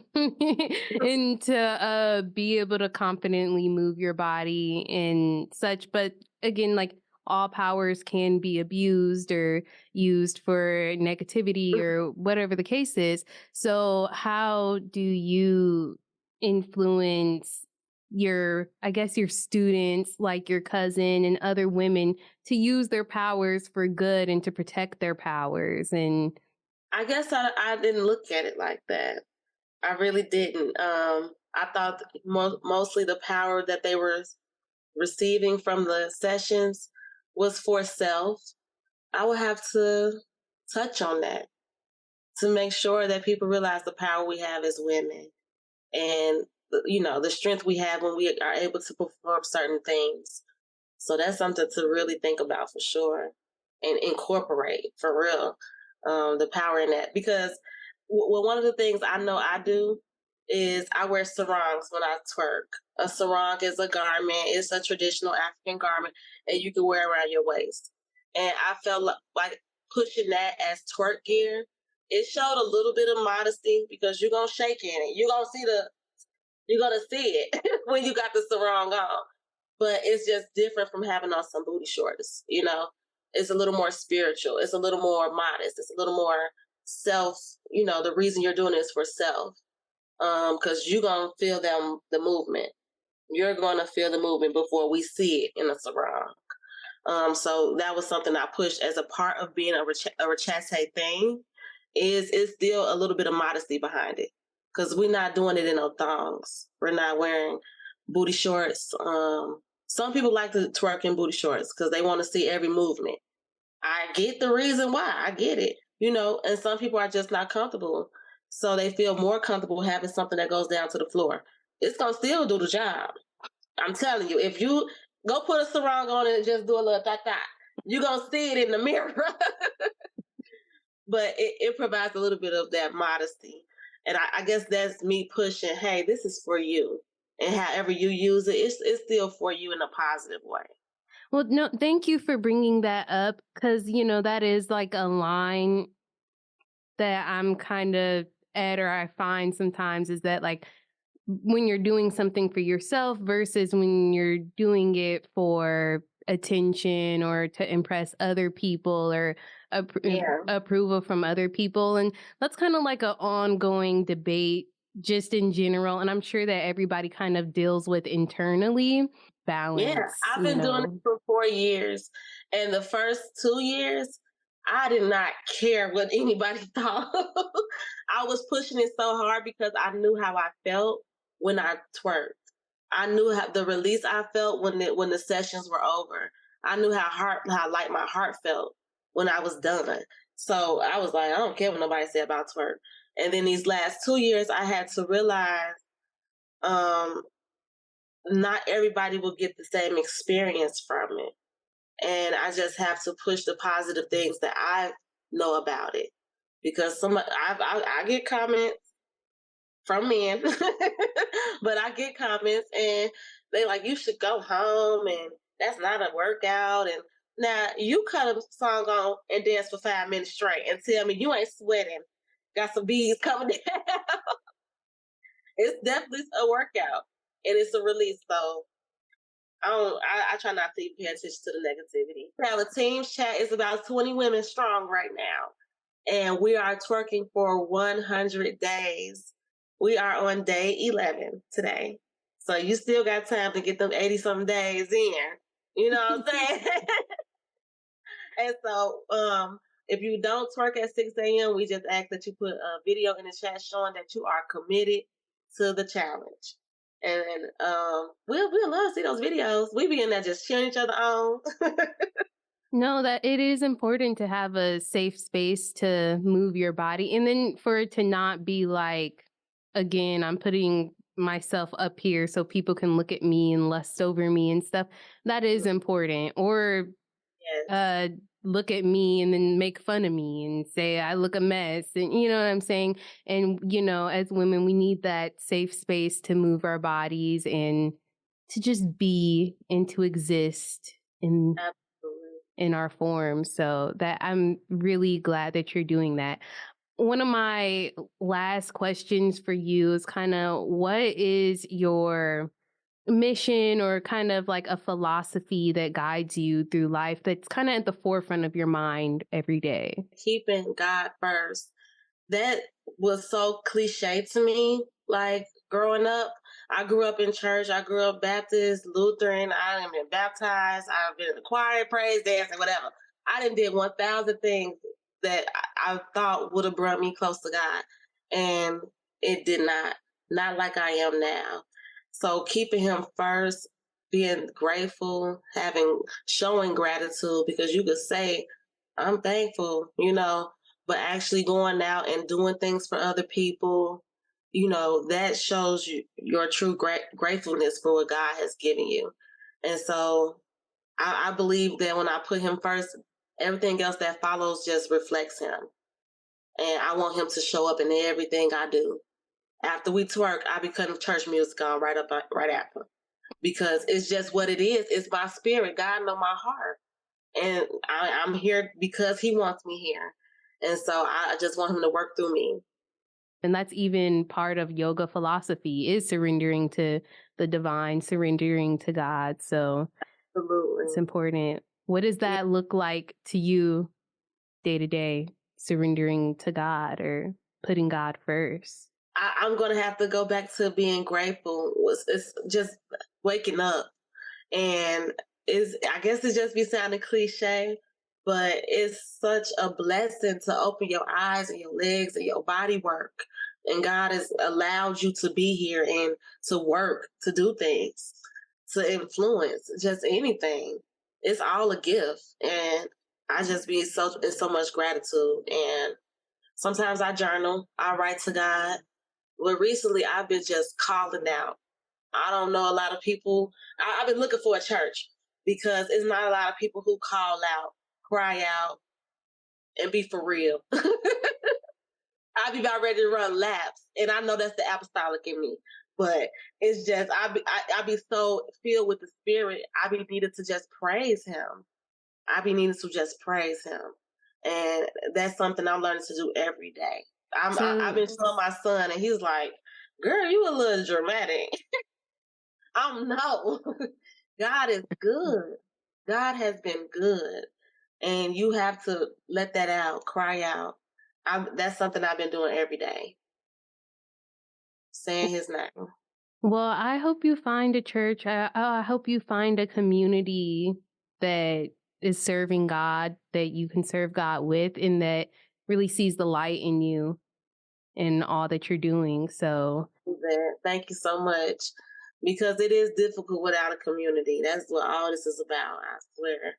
[SPEAKER 1] to be able to confidently move your body and such. But again, like, all powers can be abused or used for negativity or whatever the case is. So, how do you influence I guess your students, like your cousin and other women, to use their powers for good and to protect their powers? And
[SPEAKER 2] I guess I didn't look at it like that. I really didn't. I thought mostly the power that they were receiving from the sessions was for self. I would have to touch on that to make sure that people realize the power we have as women and the strength we have when we are able to perform certain things. So that's something to really think about for sure and incorporate for real, the power in that. Because one of the things I know I do is I wear sarongs when I twerk. A sarong is a garment, it's a traditional African garment, and you can wear around your waist. And I felt like pushing that as twerk gear, it showed a little bit of modesty because you're gonna shake in it. You're gonna see it when you got the sarong on, but it's just different from having on some booty shorts. It's a little more spiritual. It's a little more modest. It's a little more self, the reason you're doing it is for self. Because you're going to feel the movement. You're going to feel the movement before we see it in a sarong. So that was something I pushed as a part of being a Rachete thing. Is still a little bit of modesty behind it, because we're not doing it in no thongs. We're not wearing booty shorts. Some people like to twerk in booty shorts because they want to see every movement. I get the reason why. I get it, and some people are just not comfortable. So they feel more comfortable having something that goes down to the floor. It's going to still do the job. I'm telling you, if you go put a sarong on it and just do a little ta-ta, you're going to see it in the mirror. But it provides a little bit of that modesty. And I guess that's me pushing, hey, this is for you. And however you use it, it's still for you in a positive way.
[SPEAKER 1] Well, no, thank you for bringing that up, because, that is like a line that I'm kind of at, or I find sometimes, is that like when you're doing something for yourself versus when you're doing it for attention or to impress other people or approval from other people. And that's kind of like an ongoing debate just in general. And I'm sure that everybody kind of deals with internally balance.
[SPEAKER 2] Yeah, I've been doing it for 4 years. And the first 2 years, I did not care what anybody thought. I was pushing it so hard because I knew how I felt when I twerked. I knew how the release I felt when the sessions were over. I knew how light my heart felt when I was done. So I was like, I don't care what nobody said about twerk. And then these last 2 years, I had to realize, not everybody will get the same experience from it. And I just have to push the positive things that I know about it. Because I get comments from men, but I get comments and they like, you should go home and that's not a workout. And now you cut a song on and dance for 5 minutes straight and tell me you ain't sweating, got some bees coming down. It's definitely a workout and it's a release. So I try not to even pay attention to the negativity. Now the team's chat is about 20 women strong right now, and we are twerking for 100 days. We are on day 11 today, so you still got time to get them 80-something days in. You know what I'm saying? And so, if you don't twerk at 6 a.m., we just ask that you put a video in the chat showing that you are committed to the challenge. And we'll love to see those videos. We be in there just cheering each other on.
[SPEAKER 1] No, that it is important to have a safe space to move your body. And then for it to not be like, again, I'm putting myself up here so people can look at me and lust over me and stuff. That is important. Or
[SPEAKER 2] Yes.
[SPEAKER 1] look at me and then make fun of me and say I look a mess. And you know what I'm saying? And, as women, we need that safe space to move our bodies and to just be and to exist in our form. So that I'm really glad that you're doing that. One of my last questions for you is kind of, what is your mission or kind of like a philosophy that guides you through life that's kind of at the forefront of your mind every day?
[SPEAKER 2] Keeping God first. That was so cliche to me. Like growing up, I grew up in church. I grew up Baptist, Lutheran. I have been baptized. I've been in the choir, praise dance, and whatever. I done did 1,000 things that I thought would have brought me close to God, and it did not. Not like I am now. So keeping Him first, being grateful, showing gratitude, because you could say, "I'm thankful," but actually going out and doing things for other people, that shows you your true gratefulness for what God has given you. And so I believe that when I put Him first, everything else that follows just reflects Him. And I want Him to show up in everything I do. After we twerk, I be cutting church music on right after, because it's just what it is. It's my spirit. God know my heart, and I'm here because He wants me here. And so I just want Him to work through me.
[SPEAKER 1] And that's even part of yoga philosophy, is surrendering to the divine, surrendering to God. So
[SPEAKER 2] Absolutely.
[SPEAKER 1] it's important. What does that look like to you day to day? surrendering to God or putting God first?
[SPEAKER 2] I'm going to have to go back to being grateful. It's just waking up. And I guess it just be sounding cliche, but it's such a blessing to open your eyes and your legs and your body work. And God has allowed you to be here and to work, to do things, to influence, just anything. It's all a gift. And I just be in so much gratitude. And sometimes I journal, I write to God. But recently I've been just calling out. I don't know a lot of people. I've been looking for a church because it's not a lot of people who call out, cry out, and be for real. I be about ready to run laps, and I know that's the apostolic in me. But it's just I be so filled with the Spirit. I be needed to just praise Him. I be needing to just praise Him, and that's something I'm learning to do every day. I've been showing my son, and he's like, "Girl, you a little dramatic." No. God is good. God has been good. And you have to let that out, cry out. That's something I've been doing every day. Saying His name.
[SPEAKER 1] Well, I hope you find a church. I hope you find a community that is serving God, that you can serve God with, and that really sees the light in you and all that you're doing. So
[SPEAKER 2] thank you so much. Because it is difficult without a community. That's what all this is about, I swear.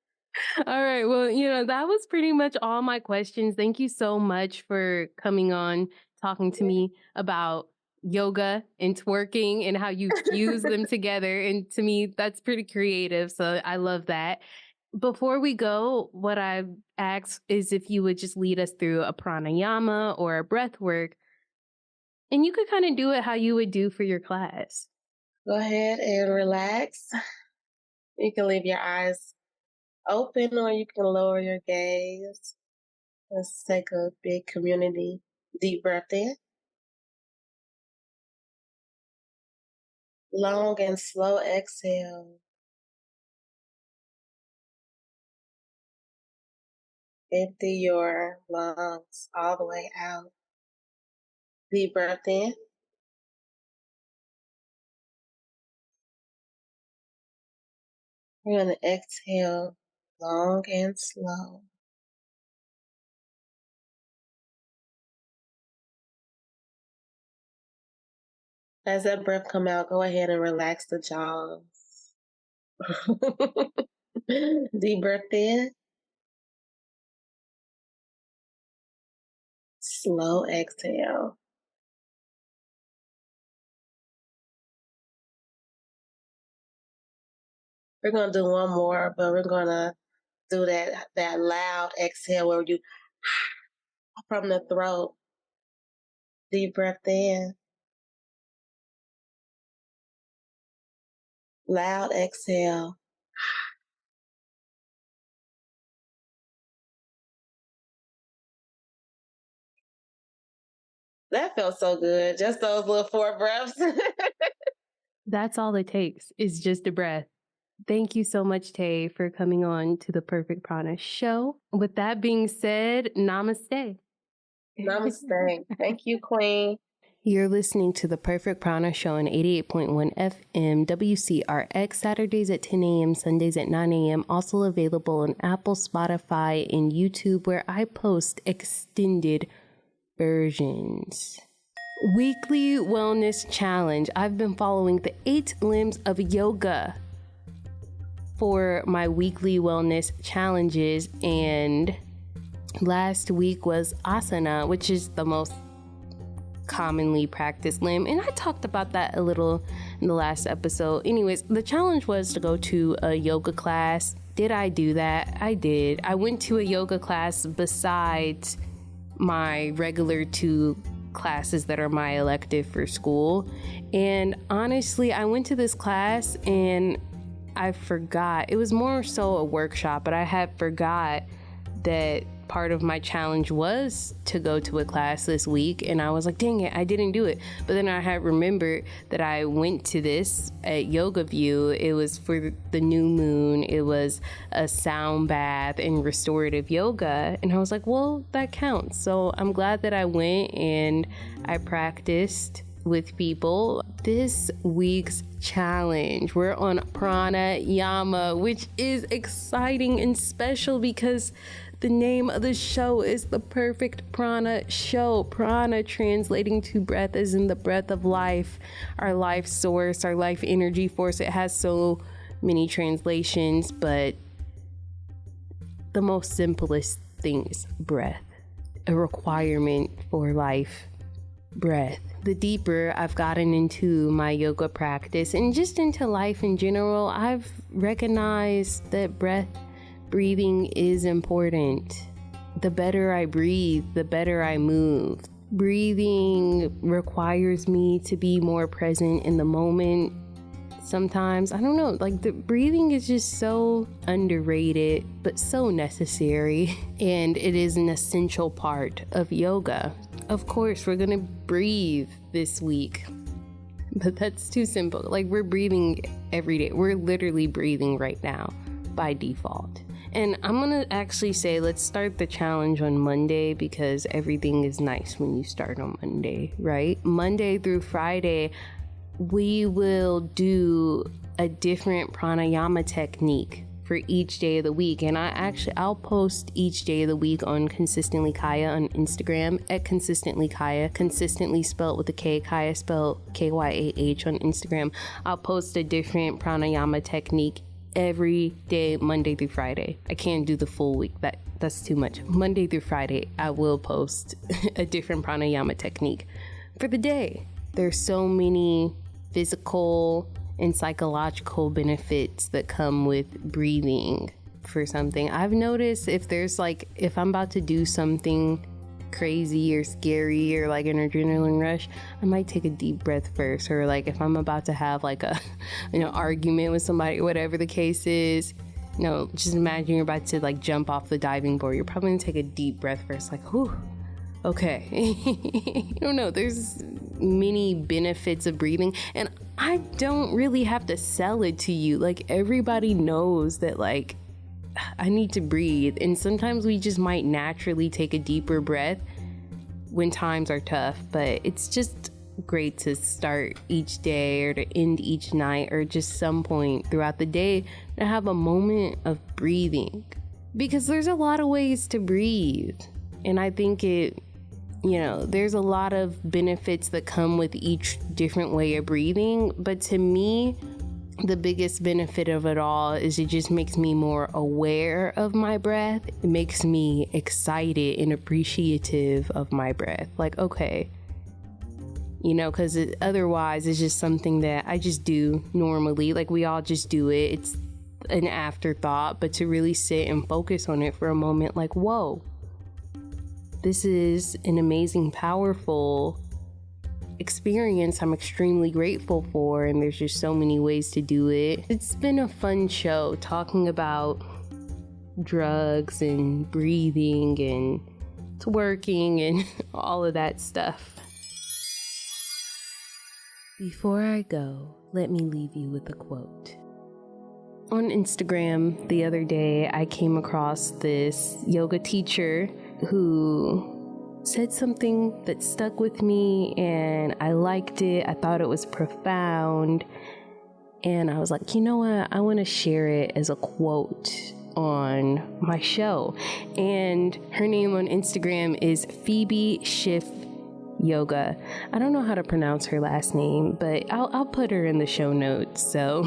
[SPEAKER 1] All right. Well, that was pretty much all my questions. Thank you so much for coming on, talking to me about yoga and twerking and how you fuse them together. And to me, that's pretty creative. So I love that. Before we go, what I asked is if you would just lead us through a pranayama or a breath work. And you could kind of do it how you would do for your class.
[SPEAKER 2] Go ahead and relax. You can leave your eyes open or you can lower your gaze. Let's take a big community deep breath in. Long and slow exhale. Empty your lungs all the way out. Deep breath in. We're going to exhale long and slow. As that breath come out, go ahead and relax the jaws. Deep breath in. Slow exhale. We're going to do one more, but we're going to do that loud exhale where you from the throat. Deep breath in. Loud exhale. That felt so good. Just those little 4 breaths.
[SPEAKER 1] That's all it takes is just a breath. Thank you so much, Tay, for coming on to the Perfect Prana show. With that being said, namaste.
[SPEAKER 2] Namaste. Thank you, Queen.
[SPEAKER 1] You're listening to the Perfect Prana show on 88.1 FM WCRX, Saturdays at 10 a.m., Sundays at 9 a.m. Also available on Apple, Spotify, and YouTube, where I post extended versions. Weekly Wellness Challenge. I've been following the 8 limbs of yoga for my weekly wellness challenges, and last week was asana, which is the most commonly practiced limb, and I talked about that a little in the last episode. Anyways, the challenge was to go to a yoga class. Did I do that? I did. I went to a yoga class besides my regular 2 classes that are my elective for school, and honestly, I went to this class and I forgot. It was more so a workshop, but I had forgot that part of my challenge was to go to a class this week, and I was like, dang it, I didn't do it. But then I had remembered that I went to this at Yoga View. It was for the new moon. It was a sound bath and restorative yoga, and I was like, well, that counts. So I'm glad that I went and I practiced with people. This week's challenge, we're on pranayama, which is exciting and special because the name of the show is the Perfect Prana Show. Prana translating to breath as in the breath of life, our life source, our life energy force. It has so many translations, but the most simplest thing is breath, a requirement for life, breath. The deeper I've gotten into my yoga practice and just into life in general, I've recognized that breathing is important. The better I breathe, the better I move. Breathing requires me to be more present in the moment. Sometimes, I don't know, like the breathing is just so underrated, but so necessary. And it is an essential part of yoga. Of course, we're gonna breathe this week, but that's too simple. Like, we're breathing every day. We're literally breathing right now by default. And I'm gonna actually say, let's start the challenge on Monday because everything is nice when you start on Monday, right? Monday through Friday, we will do a different pranayama technique for each day of the week. And I'll post each day of the week on Consistently Kyah on Instagram at Consistently Kyah, consistently spelled with a K, Kyah spelled Kyah on Instagram. I'll post a different pranayama technique every day, Monday through Friday. I can't do the full week. That's too much. Monday through Friday, I will post a different pranayama technique for the day. There's so many physical and psychological benefits that come with breathing for something. I've noticed if I'm about to do something crazy or scary or like an adrenaline rush, I might take a deep breath first. Or like if I'm about to have like a argument with somebody, whatever the case is, just imagine you're about to like jump off the diving board. You're probably gonna take a deep breath first, like, whew, okay. I don't know, there's many benefits of breathing, and I don't really have to sell it to you. Like, everybody knows that, like, I need to breathe, and sometimes we just might naturally take a deeper breath when times are tough, but it's just great to start each day or to end each night or just some point throughout the day to have a moment of breathing, because there's a lot of ways to breathe, and I think there's a lot of benefits that come with each different way of breathing. But to me, the biggest benefit of it all is it just makes me more aware of my breath. It makes me excited and appreciative of my breath. Like, okay, because otherwise it's just something that I just do normally. Like, we all just do it. It's an afterthought, but to really sit and focus on it for a moment, like, whoa, this is an amazing, powerful experience I'm extremely grateful for, and there's just so many ways to do it. It's been a fun show talking about drugs and breathing and twerking and all of that stuff. Before I go, let me leave you with a quote. On Instagram the other day, I came across this yoga teacher who said something that stuck with me, and I liked it. I thought it was profound, and I was like, you know what? I want to share it as a quote on my show. And her name on Instagram is Phoebe Schiff Yoga. I don't know how to pronounce her last name, but I'll put her in the show notes. So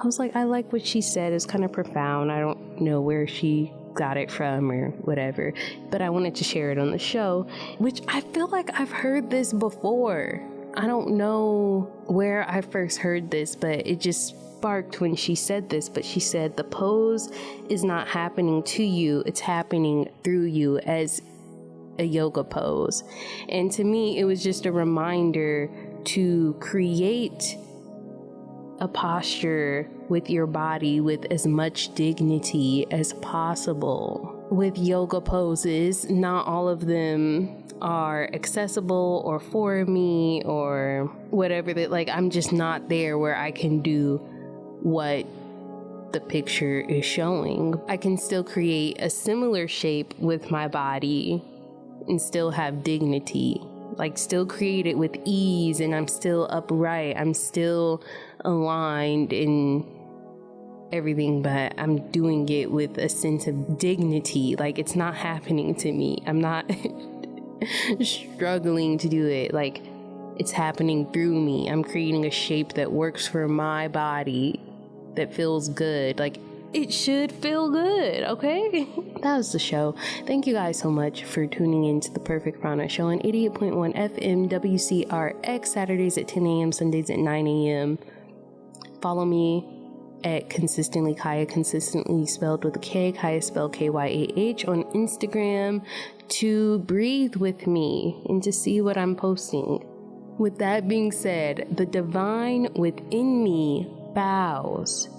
[SPEAKER 1] I was like, I like what she said. It's kind of profound. I don't know where she got it from or whatever, but I wanted to share it on the show, which I feel like I've heard this before. I don't know where I first heard this, but it just sparked when she said this. But she said, the pose is not happening to you, it's happening through you as a yoga pose. And to me, it was just a reminder to create a posture with your body with as much dignity as possible. with yoga poses. Not all of them are accessible or for me or whatever. That, like, I'm just not there where I can do what the picture is showing. I can still create a similar shape with my body and still have dignity, like still create it with ease, and I'm still upright, I'm still aligned in everything, but I'm doing it with a sense of dignity. Like, it's not happening to me. I'm not struggling to do it. Like, it's happening through me. I'm creating a shape that works for my body, that feels good. Like, it should feel good, okay? That was the show. Thank you guys so much for tuning in to the Perfect Prana Show on 88.1 FM WCRX, Saturdays at 10 a.m., Sundays at 9 a.m. Follow me at Consistently Kyah, consistently spelled with a K, Kyah spelled Kyah, on Instagram, to breathe with me and to see what I'm posting. With that being said, the divine within me bows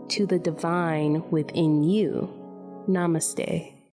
[SPEAKER 1] to the divine within you. Namaste.